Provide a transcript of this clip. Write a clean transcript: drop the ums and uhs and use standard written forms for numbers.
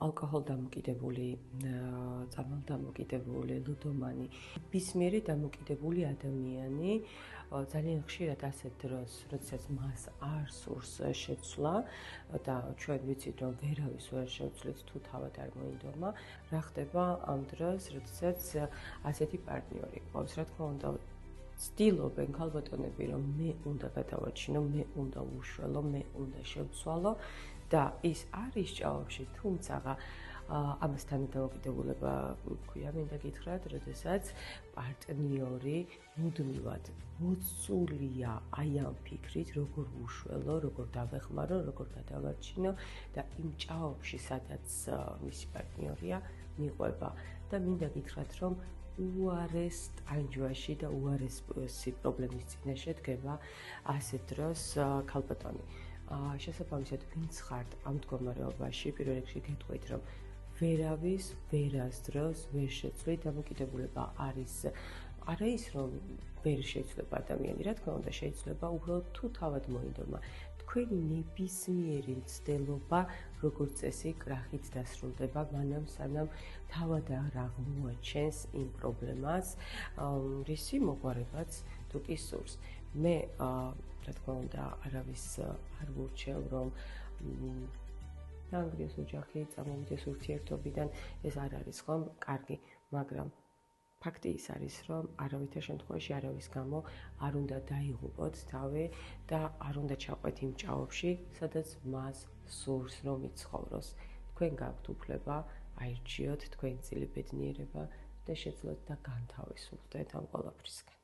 ალკოჰოლ დამოკიდებული, წამალ დამოკიდებული, ლუდომანი, ბისმიერი დამოკიდებული ადამიანი ძალიან ხშირად ასეთ დროს, როდესაც მას არ სურს შეცვლა და ჩვენ ვიცით, რომ ვერავის ვერ შევცვლით თუ თავად არ მოინდომა, რა ხდება ამ დროს, როდესაც ასეთი პარტნიორი ყავს, რა თქმა უნდა, ცდილობენ ქალბატონები, რომ მე უნდა გადავაჩინო, მე უნდა უშველო, მე უნდა შევცვალო და ის არის ჭაობში, თუმცა ამასთან დამოკიდებულება გვქვია, მინდა გითხრათ, როდესაც პარტნიორი მუდმივად მოცულია აი ამ ფიქრით, როგორ უშველო, როგორ დავეხმარო, როგორ გადავარჩინო და იმ ჭაობში, სადაც მისი პარტნიორია, მიყვება და მინდა გითხრათ, რომ უარეს ტანჯვაში და უარესი პრობლემის წინაშე დგება ასეთ დროს ქალბატონი. შესაბამისად, ვინც ხართ ამ მდგომარეობაში, პირველ რიგში გეტყვით, რომ ვერავის ვერას დროს ვერ შეცვლით, დამოკიდებულება არის არა ის, რომ ვერ შეიცვლება ადამიანი, რა თქმა უნდა, შეიძლება უბრალოდ თუ თავად მოინდომა. თქვენი ნებისმიერი მცდელობა, როგორც წესი, კრახით დასრულდება, მანამ სანამ თავად არ აღმოაჩენს იმ პრობლემას, რისი მოგვარებაც თუ კი სურს. მე, რა თქმა უნდა, არავის არ ვურჩევ, რომ დაანგრიოს ოჯახი, წამოვიდეს ურთიერთობიდან, ეს არ არის ხომ კარგი, მაგრამ ფაქტი ის არის, რომ არავითარ შემთხვევაში არავის გამო არ უნდა დაიღუპოთ თავი და არ უნდა ჩაყვეთ იმ ჭაობში, სადაც მას სურს, რომ იცხოვროს. თქვენ გაქვთ უფლება აირჩიოთ თქვენი წილი ბედნიერება და შეძლოთ და განთავისუფლდეთ ამ ყველაფრისგან.